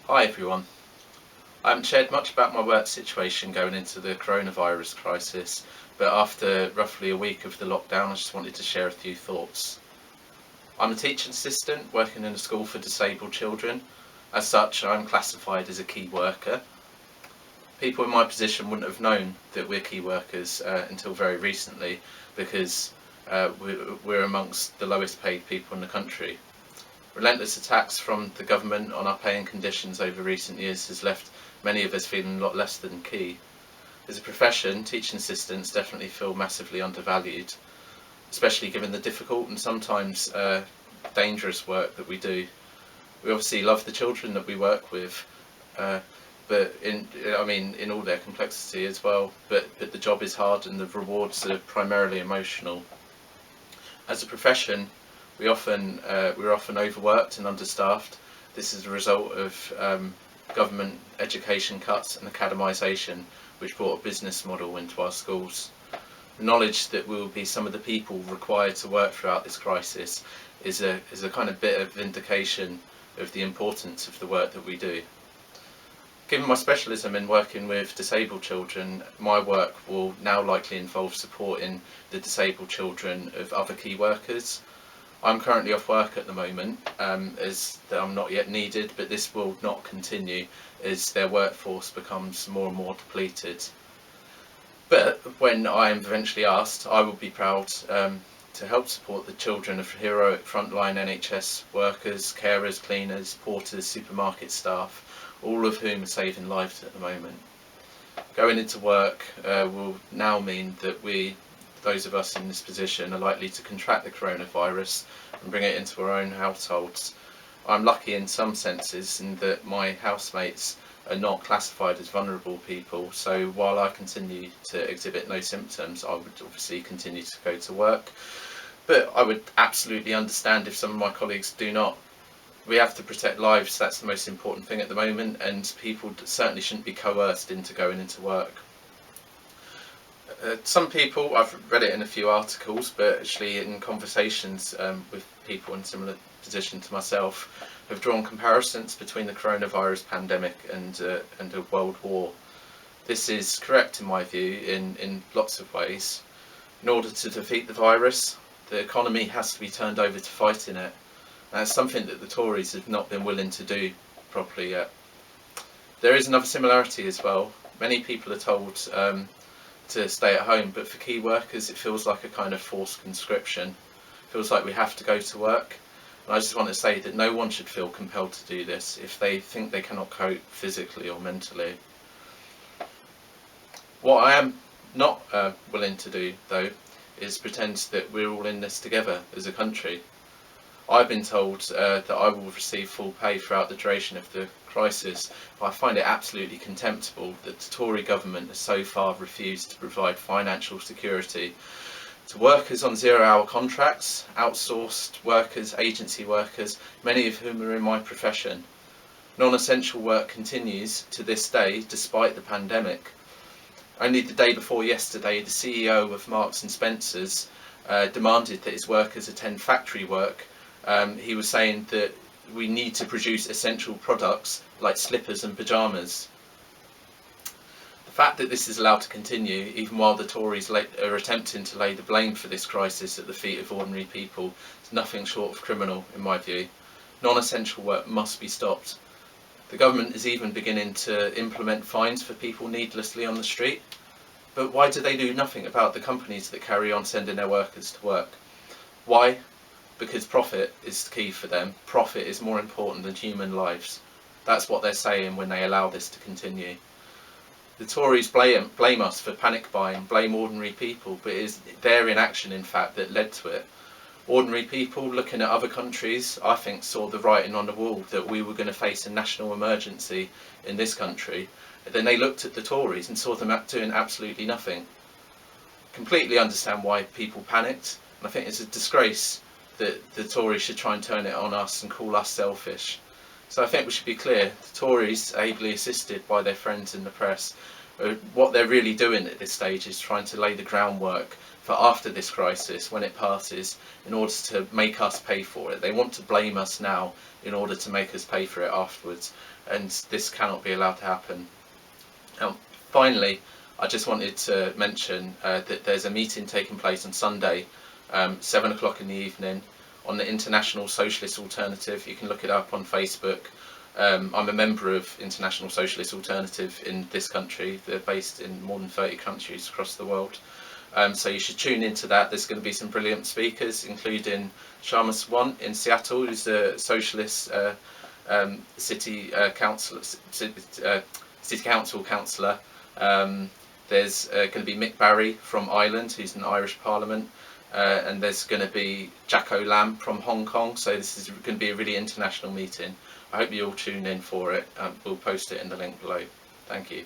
Hi everyone. I haven't shared much about my work situation going into the coronavirus crisis, but after roughly a week of the lockdown I just wanted to share a few thoughts. I'm a teaching assistant working in a school for disabled children. As such, I'm classified as a key worker. People in my position wouldn't have known that we're key workers until very recently, because we're amongst the lowest paid people in the country. Relentless attacks from the government on our pay and conditions over recent years has left many of us feeling a lot less than key. As a profession, teaching assistants definitely feel massively undervalued, especially given the difficult and sometimes dangerous work that we do. We obviously love the children that we work with, but in all their complexity as well. But the job is hard and the rewards are primarily emotional. As a profession, we're often overworked and understaffed. This is a result of government education cuts and academisation, which brought a business model into our schools. The knowledge that we will be some of the people required to work throughout this crisis is a kind of bit of vindication of the importance of the work that we do. Given my specialism in working with disabled children, my work will now likely involve supporting the disabled children of other key workers. I'm currently off work at the moment, as I'm not yet needed, but this will not continue as their workforce becomes more and more depleted. But when I am eventually asked, I will be proud to help support the children of heroic frontline NHS workers, carers, cleaners, porters, supermarket staff, all of whom are saving lives at the moment. Going into work will now mean that those of us in this position, are likely to contract the coronavirus and bring it into our own households. I'm lucky in some senses in that my housemates are not classified as vulnerable people, so while I continue to exhibit no symptoms, I would obviously continue to go to work. But I would absolutely understand if some of my colleagues do not. We have to protect lives, that's the most important thing at the moment, and people certainly shouldn't be coerced into going into work. Some people, I've read it in a few articles, but actually in conversations with people in similar position to myself, have drawn comparisons between the coronavirus pandemic and a world war. This is correct in my view in lots of ways. In order to defeat the virus, the economy has to be turned over to fighting it. That's something that the Tories have not been willing to do properly yet. There is another similarity as well. Many people are told to stay at home, but for key workers it feels like a kind of forced conscription. It feels like we have to go to work, and I just want to say that no one should feel compelled to do this if they think they cannot cope physically or mentally. What I am not willing to do, though, is pretend that we're all in this together as a country. I've been told that I will receive full pay throughout the duration of the crisis, but I find it absolutely contemptible that the Tory government has so far refused to provide financial security to workers on zero-hour contracts, outsourced workers, agency workers, many of whom are in my profession. Non-essential work continues to this day despite the pandemic. Only the day before yesterday, the CEO of Marks and Spencer's demanded that his workers attend factory work. He was saying that we need to produce essential products like slippers and pyjamas. The fact that this is allowed to continue, even while the Tories are attempting to lay the blame for this crisis at the feet of ordinary people, is nothing short of criminal in my view. Non-essential work must be stopped. The government is even beginning to implement fines for people needlessly on the street. But why do they do nothing about the companies that carry on sending their workers to work? Why? Because profit is key for them. Profit is more important than human lives. That's what they're saying when they allow this to continue. The Tories blame us for panic buying, blame ordinary people, but it is their inaction, in fact, that led to it. Ordinary people looking at other countries, I think, saw the writing on the wall that we were going to face a national emergency in this country. And then they looked at the Tories and saw them doing absolutely nothing. Completely understand why people panicked, and I think it's a disgrace that the Tories should try and turn it on us and call us selfish. So I think we should be clear, the Tories, ably assisted by their friends in the press, what they're really doing at this stage is trying to lay the groundwork for after this crisis, when it passes, in order to make us pay for it. They want to blame us now in order to make us pay for it afterwards, and this cannot be allowed to happen. Now, finally, I just wanted to mention that there's a meeting taking place on Sunday, 7 o'clock in the evening, on the International Socialist Alternative. You can look it up on Facebook. I'm a member of International Socialist Alternative in this country. They're based in more than 30 countries across the world. So you should tune into that. There's going to be some brilliant speakers, including Sharma Swan in Seattle, who's a socialist city council councillor. There's going to be Mick Barry from Ireland, who's in Irish Parliament. And there's going to be Jacko Lam from Hong Kong. So this is going to be a really international meeting. I hope you all tune in for it. We'll post it in the link below. Thank you.